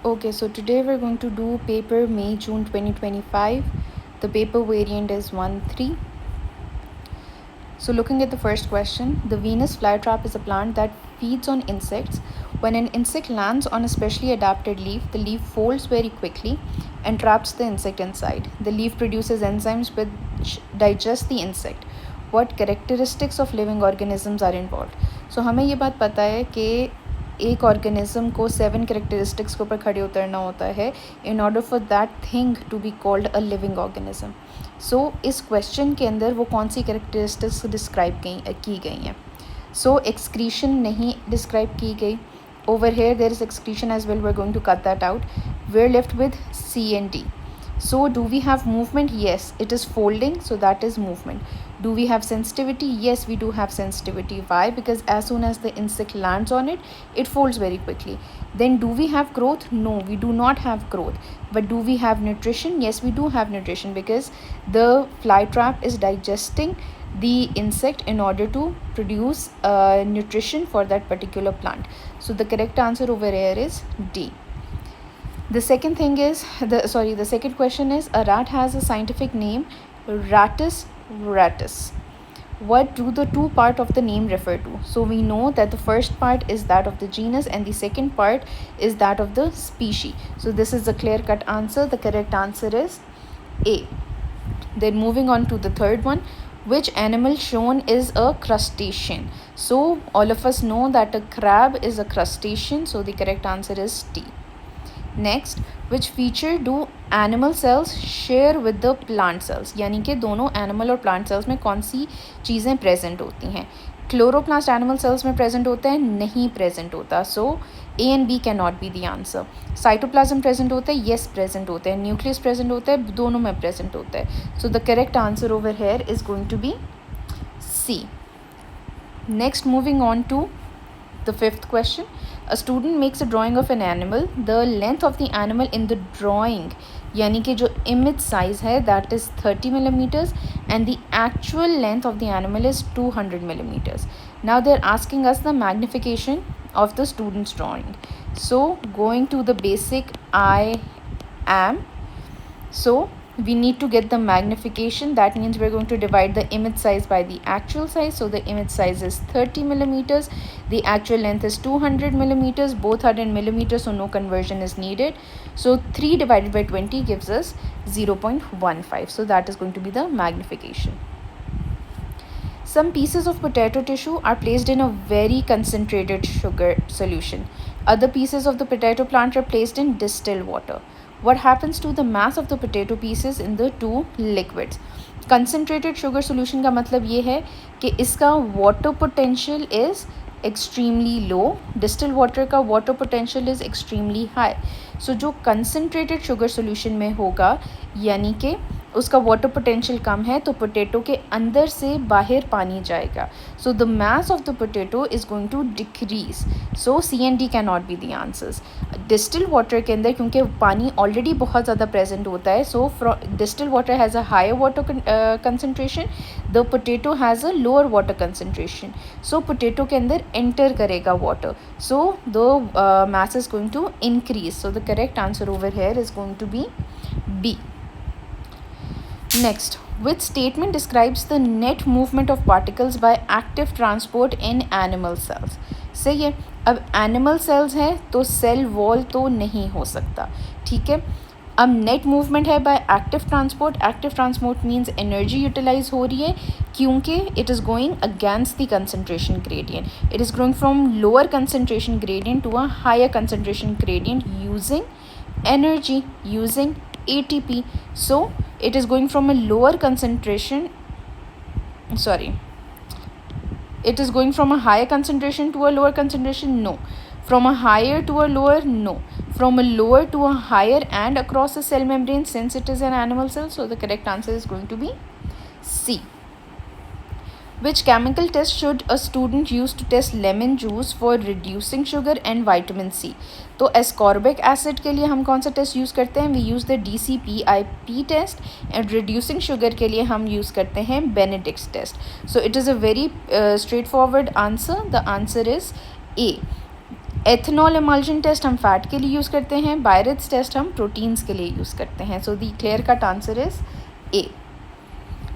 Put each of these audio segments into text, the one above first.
Okay, so today we're going to do paper May June 2025. The paper variant is 1-3. So looking at the first question, the Venus flytrap is a plant that feeds on insects. When an insect lands on a specially adapted leaf, the leaf folds very quickly and traps the insect inside. The leaf produces enzymes which digest the insect. What characteristics of living organisms are involved? So हमें ये बात पता है कि एक organism को 7 characteristics के ऊपर खड़े उतरना होता है in order for that thing to be called a living organism. So इस क्वेश्चन के अंदर वो कौन सी कैरेक्टरिस्टिक्स डिस्क्राइब की गई हैं? सो एक्सक्रीशन नहीं डिस्क्राइब की गई. Over here there is excretion as well, we are going to cut that out. We are left with C and D. So do we have movement? Yes, it is folding, so that is movement. Do we have sensitivity? Yes, we do have sensitivity. Why? Because as soon as the insect lands on it, it folds very quickly. Then do we have growth? No, we do not have growth. But do we have nutrition? Yes, we do have nutrition because the fly trap is digesting the insect in order to produce nutrition for that particular plant. So the correct answer over here is D. The second question is, a rat has a scientific name, Rattus rattus. What do the two part of the name refer to? So we know that the first part is that of the genus and the second part is that of the species. So this is a clear-cut answer. The correct answer is A. Then moving on to the third one, which animal shown is a crustacean? So all of us know that a crab is a crustacean. So the correct answer is D. Next, which feature do animal cells share with the plant cells? यानी कि दोनों animal और plant cells में कौन सी चीज़ें present होती हैं? Chloroplast animal cells में प्रेजेंट होता है? नहीं प्रेजेंट होता. So A and B can not be the answer. Cytoplasm present होता है? येस प्रेजेंट होता है. न्यूक्लियस प्रेजेंट होता है? दोनों में प्रेजेंट होता है. So the correct answer over here is going to be C. Next, moving on to the fifth question. A student makes a drawing of an animal. The length of the animal in the drawing, यानी कि जो image size है, that is 30 millimeters and the actual length of the animal is 200 millimeters. Now they're asking us the magnification of the student's drawing. So going to the basic I am. So we need to get the magnification. That means we're going to divide the image size by the actual size. So the image size is 30 millimeters. The actual length is 200 millimeters. Both are in millimeters, so no conversion is needed. So 3 divided by 20 gives us 0.15. So that is going to be the magnification. Some pieces of potato tissue are placed in a very concentrated sugar solution. Other pieces of the potato plant are placed in distilled water. What happens to the mass of the potato pieces in the two liquids? Concentrated sugar solution का मतलब ये है कि इसका water potential is extremely low. Distilled water का water potential is extremely high. So जो concentrated sugar solution में होगा यानी कि उसका वाटर पोटेंशियल कम है तो पोटैटो के अंदर से बाहर पानी जाएगा. So the mass of the potato is going to decrease. So C and D can not be the answers. Distil water के अंदर क्योंकि पानी ऑलरेडी बहुत ज़्यादा प्रेजेंट होता है, so distil water has a higher water concentration, the potato has a lower water concentration. So potato के अंदर एंटर करेगा water, so the mass is going to increase. So the correct answer over here is going to be B. Next, which statement describes the net movement of particles by active transport in animal cells? सही है. अब animal cells है तो cell wall तो नहीं हो सकता, ठीक है. अब नेट मूवमेंट है by active transport. Active transport means energy utilise हो रही है क्योंकि it is going against the concentration gradient. It is going from lower concentration gradient to a higher concentration gradient using energy, using ATP. So it is going from a lower concentration, it is going from a higher concentration to a lower concentration? No. From a higher to a lower? No. From a lower to a higher and across the cell membrane since it is an animal cell. So the correct answer is going to be C. Which chemical test should a student use to test lemon juice for reducing sugar and vitamin C? तो ascorbic acid के लिए हम कौन सा test use करते हैं? We use the DCPIP test. and reducing sugar के लिए हम यूज़ करते हैं Benedict's test. So it is a very straightforward answer. The answer is A. Ethanol emulsion test हम फैट के लिए यूज़ करते हैं, बायरेट्स टेस्ट हम प्रोटीन्स के लिए यूज़ करते हैं. So the clear cut answer is a.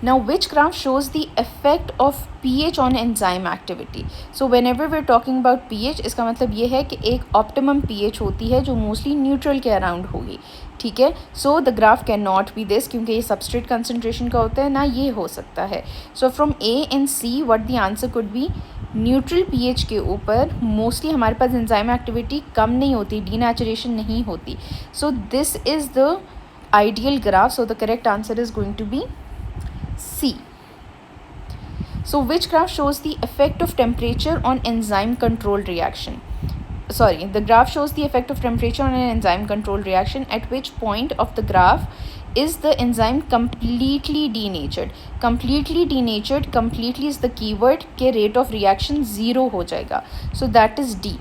Now, which graph shows the effect of pH on enzyme activity? So, whenever we're talking about pH, इसका मतलब ये है कि एक optimum pH होती है जो mostly neutral के around होगी. ठीक है. So, the graph cannot be this क्योंकि ये substrate concentration का होता है, ना ये हो सकता है. So, from A and C, what the answer could be? Neutral pH के ऊपर मोस्टली हमारे पास एंजाइम एक्टिविटी कम नहीं होती, डीनेचुरेशन नहीं होती. So this is the ideal graph. So the correct answer is going to be C. So which graph shows the effect of temperature on enzyme control reaction? Sorry, the graph shows the effect of temperature on an enzyme control reaction. At which point of the graph is the enzyme completely denatured? Completely denatured, completely is the keyword के rate of reaction 0 हो जाएगा. So that is D.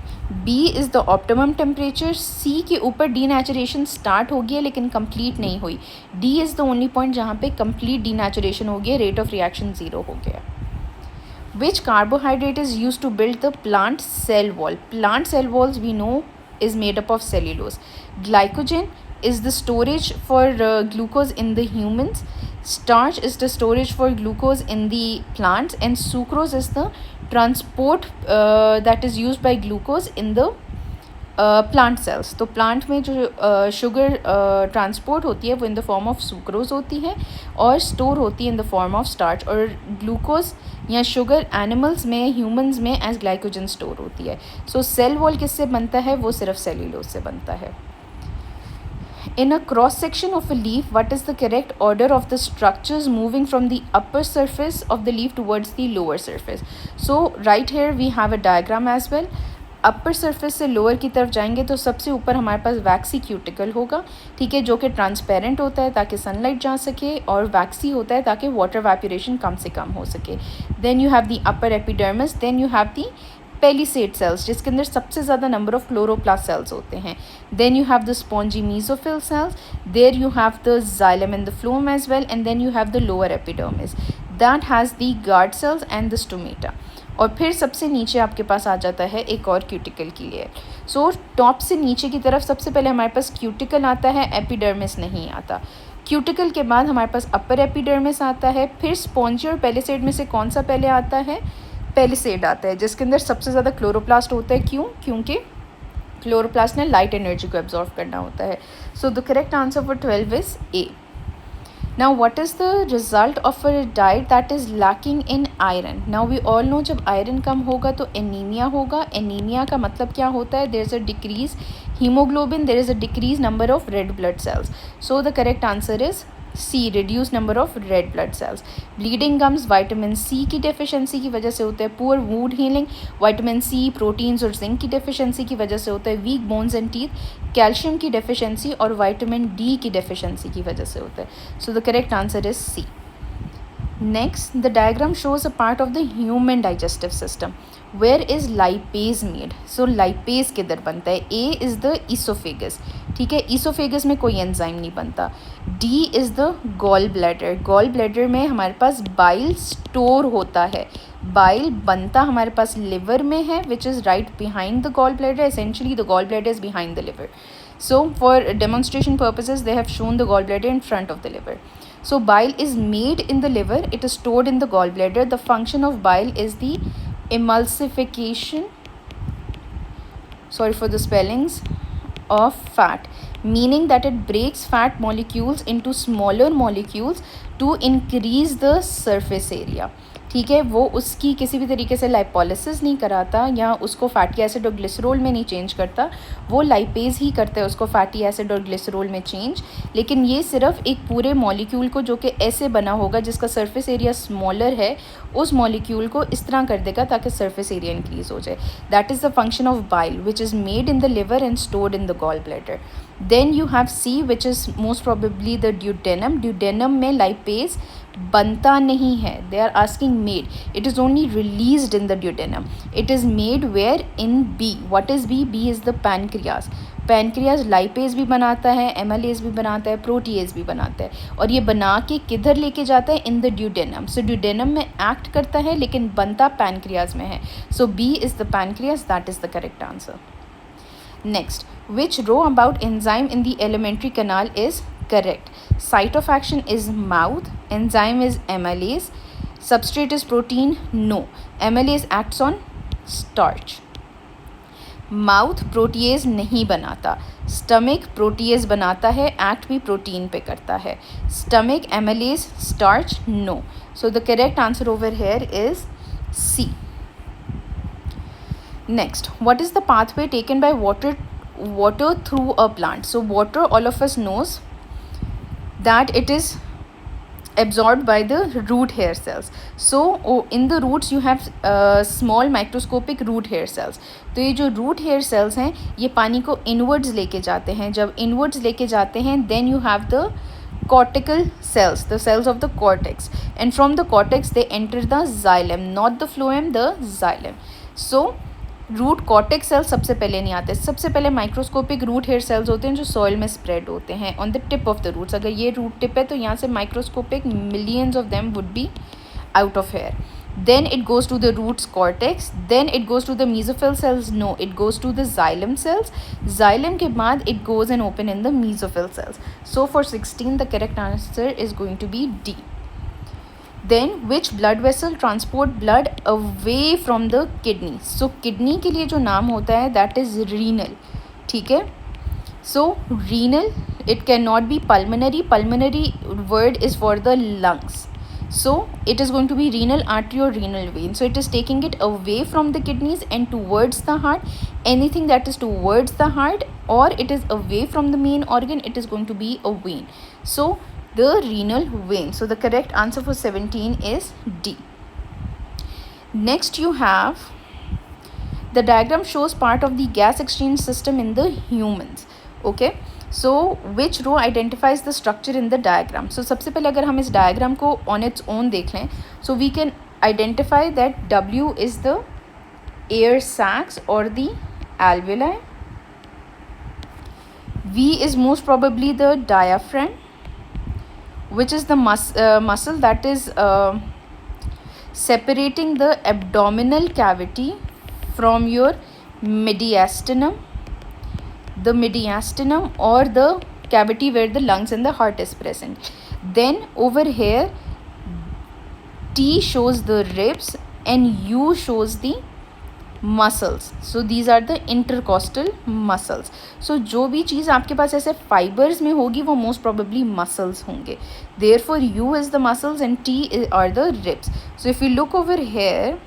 B is the optimum temperature. C के ऊपर denaturation start हो गया लेकिन complete नहीं हुई. D is the only point जहाँ पे complete denaturation हो गया, rate of reaction 0 हो गया. Which carbohydrate is used to build the plant cell wall? Plant cell walls we know is made up of cellulose. Glycogen is the storage for glucose in the humans. Starch is the storage for glucose in the plants, and sucrose is the transport that is used by glucose in the plant cells. तो plant में जो sugar transport होती है वो in the form of sucrose होती है और store होती है in the form of starch, और ग्लूकोज या शुगर एनिमल्स में, ह्यूमंस में एज ग्लाइकोजन स्टोर होती है. सो सेल वॉल किससे बनता है? वो सिर्फ सेल्यूलोज से बनता है. In a cross section of a leaf, what is the correct order of the structures moving from the upper surface of the leaf towards the lower surface? So right here we have a diagram as well. Upper surface से lower की तरफ जाएंगे तो सबसे ऊपर हमारे पास वैक्सी cuticle होगा, ठीक है, जो कि ट्रांसपेरेंट होता है ताकि सनलाइट जा सके, और वैक्सी होता है ताकि वाटर वैपोरेशन कम से कम हो सके. Then you have the upper epidermis. Then you have the palisade cells जिसके अंदर सबसे ज़्यादा नंबर ऑफ क्लोरोप्लास्ट सेल्स होते हैं. Then you have the spongy mesophyll cells. There you have the xylem and the phloem as well. And then you have the lower epidermis that has the guard cells and the stomata. और फिर सबसे नीचे आपके पास आ जाता है एक और cuticle की लेयर. सो टॉप से नीचे की तरफ सबसे पहले हमारे पास क्यूटिकल आता है, एपिडर्मिस नहीं आता. क्यूटिकल के बाद हमारे पास अपर एपिडर्मिस आता है. फिर स्पॉन्जी और पेलिसेड में से कौन सा पहले आता है? पेलिसेड आता है, जिसके अंदर सबसे ज़्यादा क्लोरोप्लास्ट होता है. क्यों? क्योंकि क्लोरोप्लास्ट ने लाइट एनर्जी को एब्जॉर्व करना होता है. So the correct answer for 12 is a. Now what is the result of a diet that is lacking in iron? Now we all know जब iron कम होगा तो एनीमिया होगा. एनीमिया का मतलब क्या होता है? There is a decrease hemoglobin, there is a decrease number of red blood cells. So the correct answer is C, reduced number of red blood cells. Bleeding gums vitamin C की deficiency की वजह से होता है. Poor wound healing vitamin C, proteins और zinc की deficiency की वजह से होता है. Weak bones and teeth calcium की deficiency और vitamin D की deficiency की वजह से होता है. So the correct answer is C. Next, the diagram shows a part of the human digestive system. Where is lipase made? So lipase किधर बनता है? A is the esophagus. ठीक है, esophagus में कोई एंजाइम नहीं बनता. D is the gall bladder. gall bladder में हमारे पास बाइल स्टोर होता है. बाइल बनता हमारे पास लिवर में है, which is right behind the gall bladder. Essentially the gall bladder is behind the liver. So for demonstration purposes they have shown the gall bladder in front of the liver. So bile is made in the liver, it is stored in the gallbladder. The function of bile is the emulsification, sorry for the spellings, of fat, meaning that it breaks fat molecules into smaller molecules to increase the surface area. ठीक है, वो उसकी किसी भी तरीके से lipolysis नहीं कराता या उसको फैटी एसिड और ग्लिसरॉल में नहीं चेंज करता. वो लाइपेज ही करता है उसको फैटी एसिड और ग्लिसरॉल में चेंज. लेकिन ये सिर्फ एक पूरे मॉलिक्यूल को जो कि ऐसे बना होगा जिसका सरफेस एरिया स्मॉलर है, उस मॉलिक्यूल को इस तरह कर देगा ताकि सरफेस एरिया इंक्रीज हो जाए. That is the function of bile which is made in the liver and stored in the gall bladder. Then you have C which is most probably the duodenum. Duodenum में lipase बनता नहीं है. They are asking made. It is only released in the duodenum. It is made where? In B. What is B? B is the pancreas. Pancreas lipase भी बनाता है, MLAs भी बनाता है, प्रोटीएज भी बनाता है, और ये बना के किधर लेके जाता है? In the duodenum. So duodenum में एक्ट करता है लेकिन बनता पैनक्रियाज में है. So B is the pancreas. That is the correct answer. Next, which row about enzyme in the alimentary canal is correct? Site of action is mouth, enzyme is amylase, substrate is protein, no, amylase acts on starch. Mouth protease नहीं बनाता, stomach protease बनाता है, act भी protein पे करता है. Stomach amylase starch, no. So the correct answer over here is C. Next, what is the pathway taken by water through a plant? So water, all of us knows that it is absorbed by the root hair cells. So in the roots you have small microscopic root hair cells. तो ये जो root hair cells हैं ये पानी को inwards लेके जाते हैं. जब inwards लेके जाते हैं then you have the cortical cells, the cells of the cortex, and from the cortex they enter the xylem, not the phloem, the xylem. So root cortex cells सबसे पहले नहीं आते. सबसे पहले माइक्रोस्कोपिक रूट हेयर सेल्स होते हैं जो soil में स्प्रेड होते हैं on the tip of the roots. अगर ये रूट टिप है तो यहाँ से microscopic millions of them would be out of here. Then it goes to the roots cortex, then it goes to the mesophyll cells, no, it goes to the xylem cells. Xylem के बाद it goes and open in the mesophyll cells. So for 16 the correct answer is going to be D. Then which blood vessel transport blood away from the kidney? So kidney के लिए जो नाम होता है that is renal. ठीक है. So renal, it cannot be pulmonary. Pulmonary word is for the lungs. So it is going to be renal artery or renal vein. So it is taking it away from the kidneys and towards the heart. Anything that is towards the heart or it is away from the main organ, it is going to be a vein. So the renal vein. So the correct answer for 17 is D. Next you have the diagram shows part of the gas exchange system in the humans. Okay, so which row identifies the structure in the diagram? So सबसे पहले अगर हम इस diagram को on its own देख लें, so we can identify that W is the air sacs or the alveoli. V is most probably the diaphragm, which is the muscle that is separating the abdominal cavity from your mediastinum, the mediastinum or the cavity where the lungs and the heart is present. Then over here T shows the ribs and U shows the muscles. So these are the intercostal muscles. So जो भी चीज़ आपके पास ऐसे fibers में होगी वो most probably muscles होंगे. Therefore U is the muscles and T are the ribs. So if you look over here,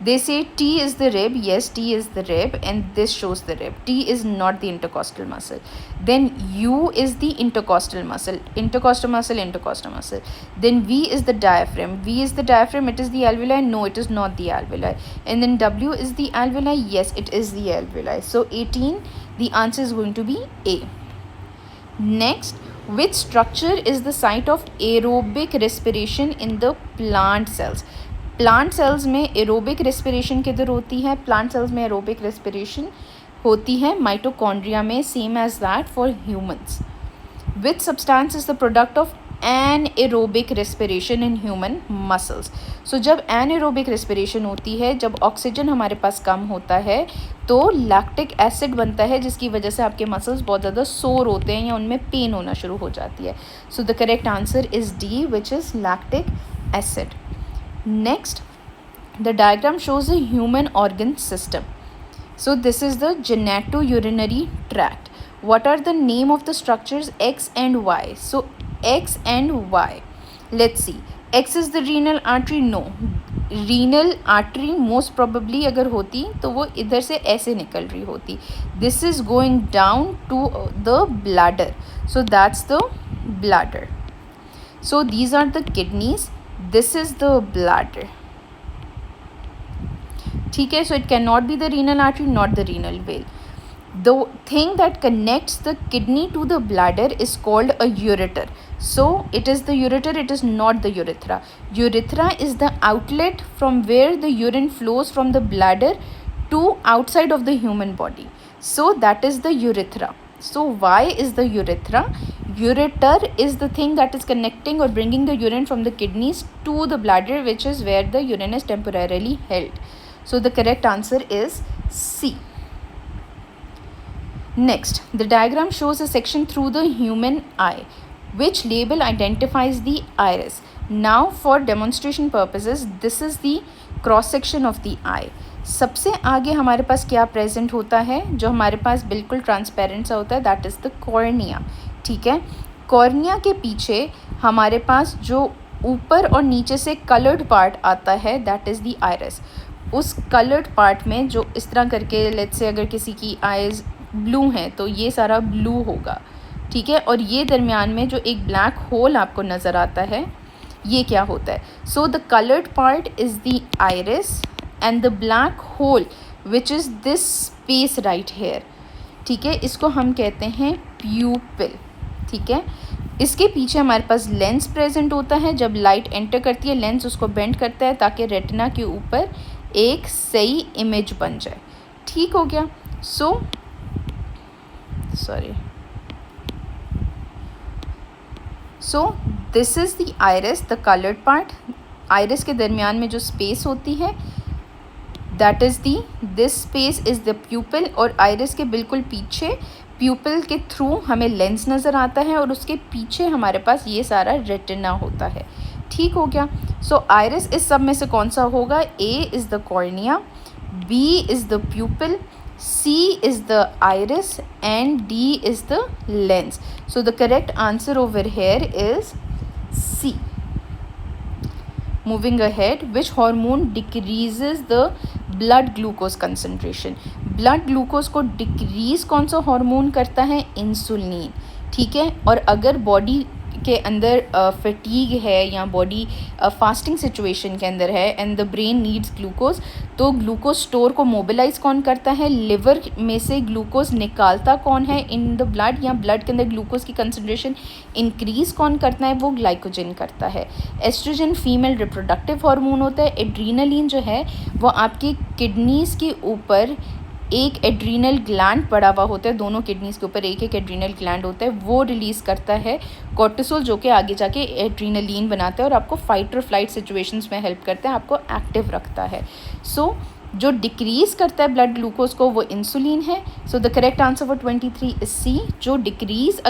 they say T is the rib. Yes, T is the rib and this shows the rib. T is not the intercostal muscle. Then U is the intercostal muscle. Intercostal muscle, intercostal muscle. Then V is the diaphragm. V is the diaphragm. It is the alveoli. No, it is not the alveoli. And then W is the alveoli. Yes, it is the alveoli. So 18, the answer is going to be A. Next, which structure is the site of aerobic respiration in the plant cells? Plant cells में aerobic respiration किधर होती है? Plant cells में aerobic respiration होती है mitochondria में, same as that for humans. Which substance is the product of anaerobic respiration in human muscles? So जब anaerobic respiration होती है, जब ऑक्सीजन हमारे पास कम होता है तो लैक्टिक एसिड बनता है जिसकी वजह से आपके मसल्स बहुत ज़्यादा सोर होते हैं या उनमें पेन होना शुरू हो जाती है. So the correct answer is D, which is lactic acid. Next, the diagram shows a human organ system. So this is the genitourinary tract. What are the name of the structures X and Y? So X and Y. Let's see. X is the renal artery. No. Renal artery most probably अगर होती तो वो इधर से ऐसे निकल रही होती. This is going down to the bladder. So that's the bladder. So these are the kidneys. This is the bladder. ठीक है, so it cannot be the renal artery, not the renal vein. The thing that connects the kidney to the bladder is called a ureter. So it is the ureter, it is not the urethra. Urethra is the outlet from where the urine flows from the bladder to outside of the human body. So that is the urethra. So why is the urethra? Ureter is the thing that is connecting or bringing the urine from the kidneys to the bladder, which is where the urine is temporarily held. So the correct answer is C. Next, the diagram shows a section through the human eye, which label identifies the iris. Now for demonstration purposes, this is the cross section of the eye. सबसे आगे हमारे पास क्या present होता है, जो हमारे पास बिल्कुल transparent सा होता है, दैट इज़ द कॉर्निया. ठीक है, कॉर्निया के पीछे हमारे पास जो ऊपर और नीचे से कलर्ड पार्ट आता है, दैट इज़ द आइरिस. उस कलर्ड पार्ट में जो इस तरह करके, लेट्स से अगर किसी की आइज़ ब्लू हैं तो ये सारा ब्लू होगा. ठीक है, और ये दरमियान में जो एक ब्लैक होल आपको नज़र आता है, ये क्या होता है. So the coloured part is the iris and the black hole which is this space right here. ठीक है, इसको हम कहते हैं प्यूपिल. ठीक है, इसके पीछे हमारे पास लेंस प्रेजेंट होता है. जब लाइट एंटर करती है, लेंस उसको बेंड करता है ताकि रेटिना के ऊपर एक सही इमेज बन जाए. ठीक हो गया. सो this is the iris, the coloured part. Iris के दरमियान में जो स्पेस होती है, that is this space is the प्यूपिल. और आइरिस के बिल्कुल पीछे प्यूपिल के थ्रू हमें लेंस नज़र आता है और उसके पीछे हमारे पास ये सारा रेटिना होता है. ठीक हो गया. सो आइरिस इस सब में से कौन सा होगा. A is the cornea, B is the pupil, C is the iris and D is the lens. So the correct answer over here is C. Moving ahead, which hormone decreases the blood glucose concentration? Blood glucose को decrease कौन सा hormone करता है. Insulin. ठीक है, और अगर body के अंदर फटीग है या बॉडी फास्टिंग सिचुएशन के अंदर है and the brain needs glucose, तो ग्लूकोज स्टोर को मोबिलाइज कौन करता है. लिवर में से ग्लूकोज निकालता कौन है इन द ब्लड, या ब्लड के अंदर ग्लूकोज की कंसनट्रेशन इंक्रीज कौन करता है, वो ग्लाइकोजन करता है. एस्ट्रोजन फीमेल रिप्रोडक्टिव हार्मोन होता है. एड्रीनलिन जो है वो आपकी किडनीज़ के ऊपर एक एड्रीनल ग्लैंड पड़ा हुआ होता है. दोनों किडनीज़ के ऊपर एक एक एड्रीनल ग्लैंड होता है. वो रिलीज़ करता है कॉर्टिसोल, जो कि आगे जाके एड्रीनलिन बनाता है और आपको फाइट और फ्लाइट सिचुएशंस में हेल्प करता है, आपको एक्टिव रखता है. सो जो डिक्रीज़ करता है ब्लड ग्लूकोज को, वो इंसुलिन है. So the correct answer for 23 is C. जो डिक्रीज़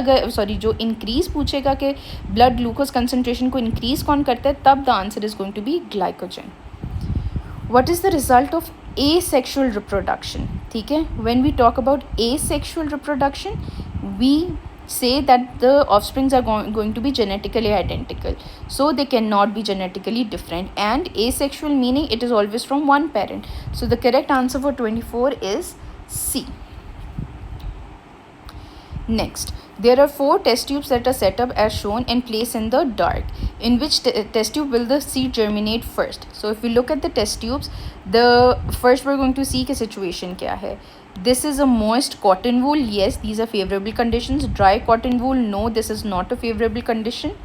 जो इंक्रीज़ पूछेगा कि ब्लड ग्लूकोज कंसनट्रेशन को इंक्रीज़ कौन करता है, तब the answer is going to be glycogen. What is the result of asexual reproduction? ठीक है, when we talk about asexual reproduction, we say that the offsprings are going to be genetically identical, so they cannot be genetically different. And asexual meaning it is always from one parent. So the correct answer for 24 is C. Next, there are 4 test tubes that are set up as shown and placed in the dark. In which test tube will the seed germinate first? So if we look at the test tubes, the first we're going to see कि situation क्या है. This is a moist cotton wool. Yes, these are favorable conditions. Dry cotton wool, no, this is not a favorable condition.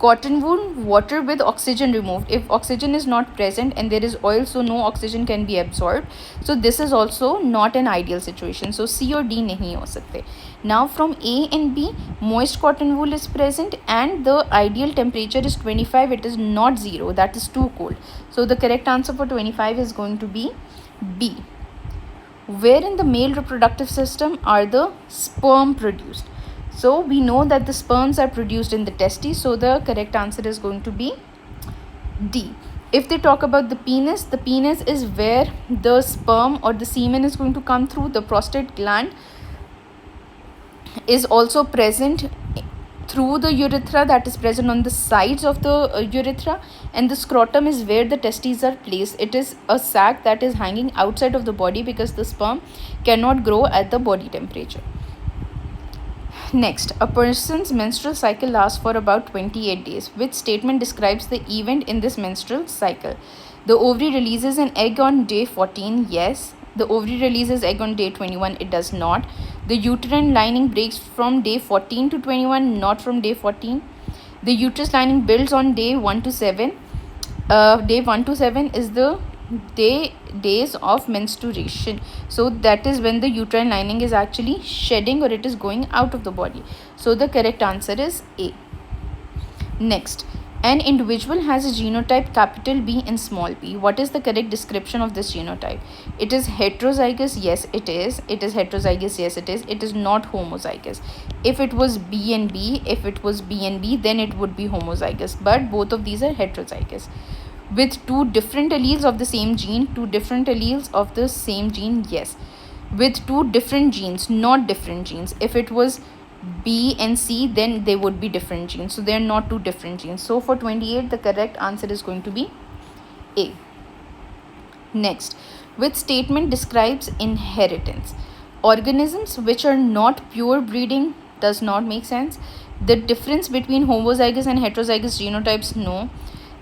Cotton wool, water with oxygen removed. If oxygen is not present and there is oil, so no oxygen can be absorbed. So this is also not an ideal situation. So C or D नहीं हो सकते. Now from A and B, moist cotton wool is present and the ideal temperature is 25. It is not 0. That is too cold. So the correct answer for 25 is going to be B. Where in the male reproductive system are the sperm produced? So we know that the sperms are produced in the testes, so the correct answer is going to be D. If they talk about the penis is where the sperm or the semen is going to come through. The prostate gland is also present through the urethra, that is present on the sides of the urethra, and the scrotum is where the testes are placed. It is a sac that is hanging outside of the body because the sperm cannot grow at the body temperature. Next, a person's menstrual cycle lasts for about 28 days. Which statement describes the event in this menstrual cycle? The ovary releases an egg on day 14. Yes. The ovary releases egg on day 21. It does not. The uterine lining breaks from day 14 to 21, not from day 14. The uterus lining builds on day 1 to 7. Day 1 to 7 is the days of menstruation. So that is when the uterine lining is actually shedding or it is going out of the body. So the correct answer is A. Next, An individual has a genotype capital B and small p. What is the correct description of this genotype? It is heterozygous. Yes, it is. It is heterozygous. Yes, it is. It is not homozygous. If it was B and B, then it would be homozygous. But both of these are heterozygous. With two different alleles of the same gene, yes. With two different genes, not different genes. If it was B and C, then they would be different genes. So they are not two different genes. So for 28, the correct answer is going to be A. Next, which statement describes inheritance? Organisms which are not pure breeding does not make sense. The difference between homozygous and heterozygous genotypes, no.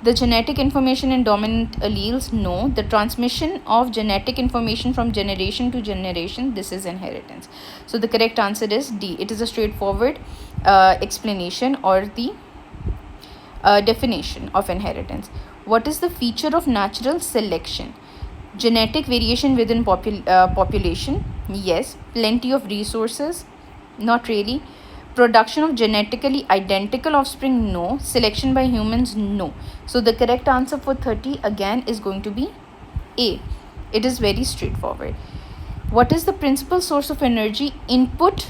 The genetic information in dominant alleles, no. The transmission of genetic information from generation to generation, this is inheritance. So the correct answer is D. It is a straightforward explanation or the definition of inheritance. What is the feature of natural selection? Genetic variation within population, yes. Plenty of resources, not really. Production of genetically identical offspring, no. Selection by humans, no. So the correct answer for 30 again is going to be A. It is very straightforward. What is the principal source of energy input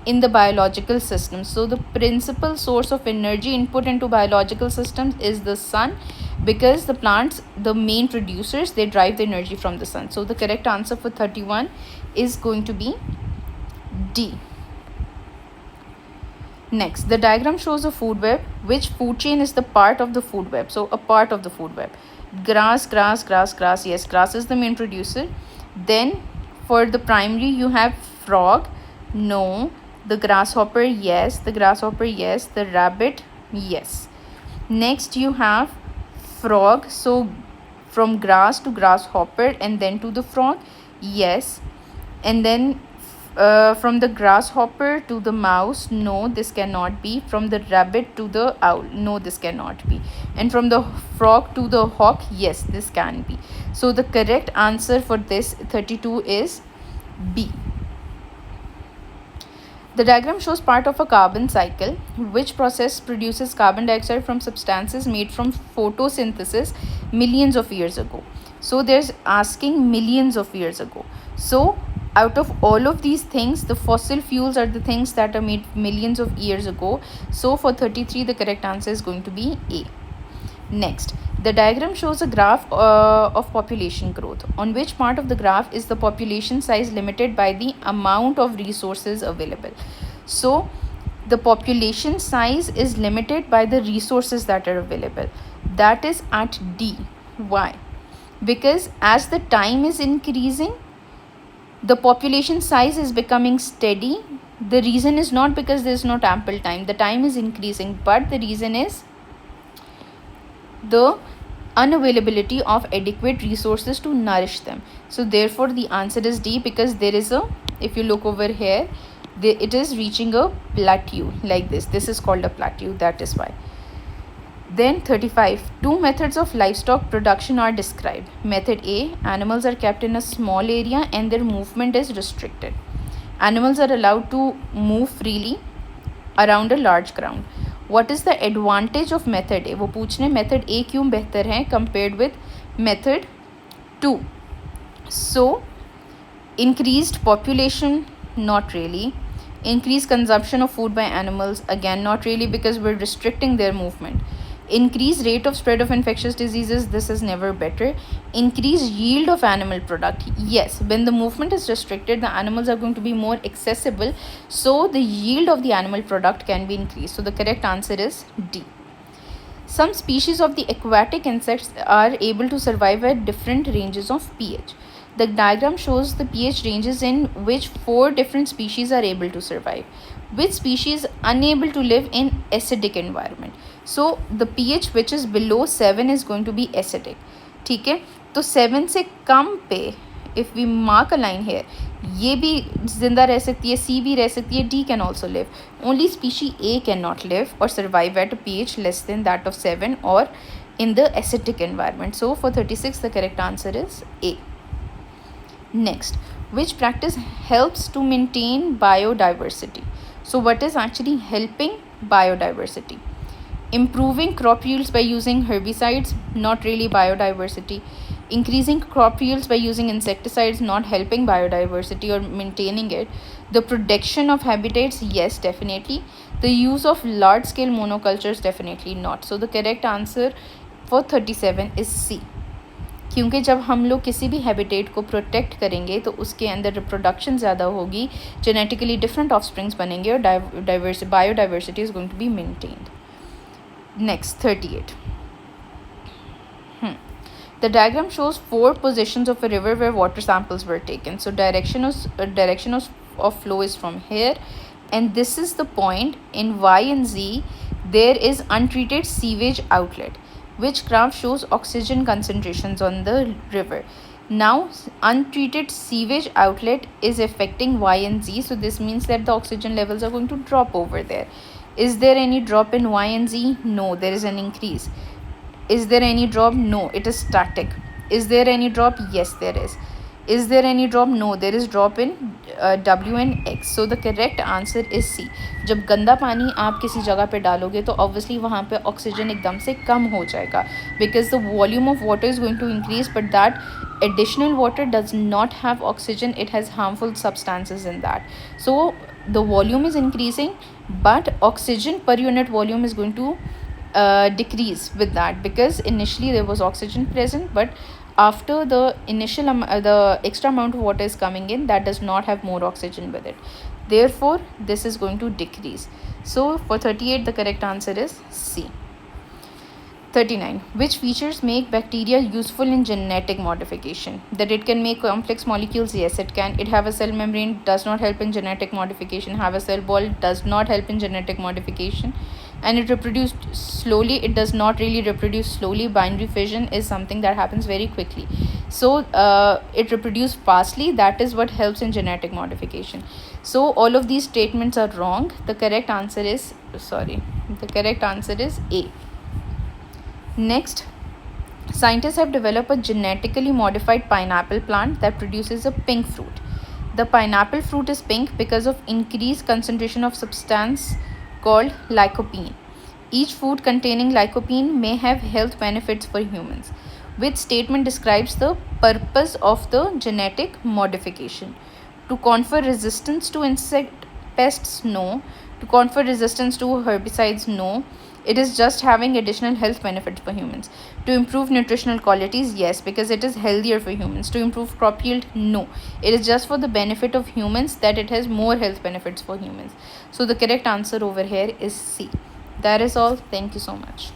in the biological system? So the principal source of energy input into biological systems is the sun, because the plants, the main producers, they drive the energy from the sun. So the correct answer for 31 is going to be D. Next, the diagram shows a food web. Which food chain is the part of the food web? So a part of the food web. Grass. Yes, grass is the main producer. Then for the primary, you have frog. No. The grasshopper, yes. The rabbit, yes. Next, you have frog. So from grass to grasshopper and then to the frog, yes. And then from the grasshopper to the mouse, no, this cannot be. From the rabbit to the owl, no, this cannot be. And from the frog to the hawk, yes, this can be. So the correct answer for this 32 is B. The diagram shows part of a carbon cycle. Which process produces carbon dioxide from substances made from photosynthesis millions of years ago? So there's asking millions of years ago. So out of all of these things, the fossil fuels are the things that are made millions of years ago. So for 33, the correct answer is going to be A. Next, the diagram shows a graph of population growth. On which part of the graph is the population size limited by the amount of resources available? So the population size is limited by the resources that are available. That is at D. Why? Because as the time is increasing, the population size is becoming steady. The reason is not because there is not ample time. The time is increasing, but the reason is the unavailability of adequate resources to nourish them. So therefore the answer is D, because there is a, if you look over here, it is reaching a plateau like this. This is called a plateau, that is why. Then 35. Two methods of livestock production are described. Method A, animals are kept in a small area and their movement is restricted. Animals are allowed to move freely around a large ground. What is the advantage of method A? वो पूछ रहे method A क्यों बेहतर है compared with method 2. So increased population, not really. Increased consumption of food by animals, again not really, because we're restricting their movement. Increased rate of spread of infectious diseases, this is never better. Increased yield of animal product, yes. When the movement is restricted, the animals are going to be more accessible, so the yield of the animal product can be increased. So the correct answer is D. Some species of the aquatic insects are able to survive at different ranges of pH. The diagram shows the pH ranges in which 4 different species are able to survive. Which species unable to live in acidic environment? So the pH which is below 7 is going to be acidic. ठीक है, तो 7 से कम पे if we mark a line here, ये भी जिंदा रह सकती है, C भी रह सकती है, D can also live. Only species A cannot live or survive at a pH less than that of 7 or in the acidic environment. So for 36, the correct answer is A. Next, which practice helps to maintain biodiversity? So what is actually helping biodiversity? Improving crop yields by using herbicides, not really biodiversity. Increasing crop yields by using insecticides, not helping biodiversity or maintaining it. The protection of habitats, yes, definitely. The use of large scale monocultures, definitely not. So the correct answer for 37 is C. क्योंकि जब हम लोग किसी भी habitat को protect करेंगे तो उसके अंदर रिप्रोडक्शन ज़्यादा होगी, जेनेटिकली डिफरेंट ऑफस्प्रिंग्स बनेंगे और biodiversity is going to be maintained. Next, 38. The diagram shows 4 positions of a river where water samples were taken. So direction of flow is from here, and this is the point in Y and Z. There is untreated sewage outlet. Which graph shows oxygen concentrations on the river? Now, untreated sewage outlet is affecting Y and Z, so this means that the oxygen levels are going to drop over there. Is there any drop in Y and Z? No, there is an increase. Is there any drop? No, it is static. Is there any drop? Yes, there is. Is there any drop? No, there is drop in W and X. So the correct answer is C. जब गंदा पानी आप किसी जगह पे डालोगे तो obviously वहाँ पे ऑक्सीजन एकदम से कम हो जाएगा, because the volume of water is going to increase, but that additional water does not have oxygen. It has harmful substances in that. So the volume is increasing, but oxygen per unit volume is going to decrease with that, because initially there was oxygen present, but after the the extra amount of water is coming in, that does not have more oxygen with it. Therefore, this is going to decrease. So for 38, the correct answer is C. 39. Which features make bacteria useful in genetic modification? That it can make complex molecules? Yes, it can. It have a cell membrane, does not help in genetic modification. Have a cell wall, does not help in genetic modification. And it reproduced slowly. It does not really reproduce slowly. Binary fission is something that happens very quickly. So it reproduces fastly. That is what helps in genetic modification. So all of these statements are wrong. The correct answer is A. Next, scientists have developed a genetically modified pineapple plant that produces a pink fruit. The pineapple fruit is pink because of increased concentration of substance called lycopene. Each food containing lycopene may have health benefits for humans. Which statement describes the purpose of the genetic modification? To confer resistance to insect pests? No. To confer resistance to herbicides? No. It is just having additional health benefits for humans. To improve nutritional qualities? Yes, because it is healthier for humans. To improve crop yield? No. It is just for the benefit of humans, that it has more health benefits for humans. So the correct answer over here is C. That is all. Thank you so much.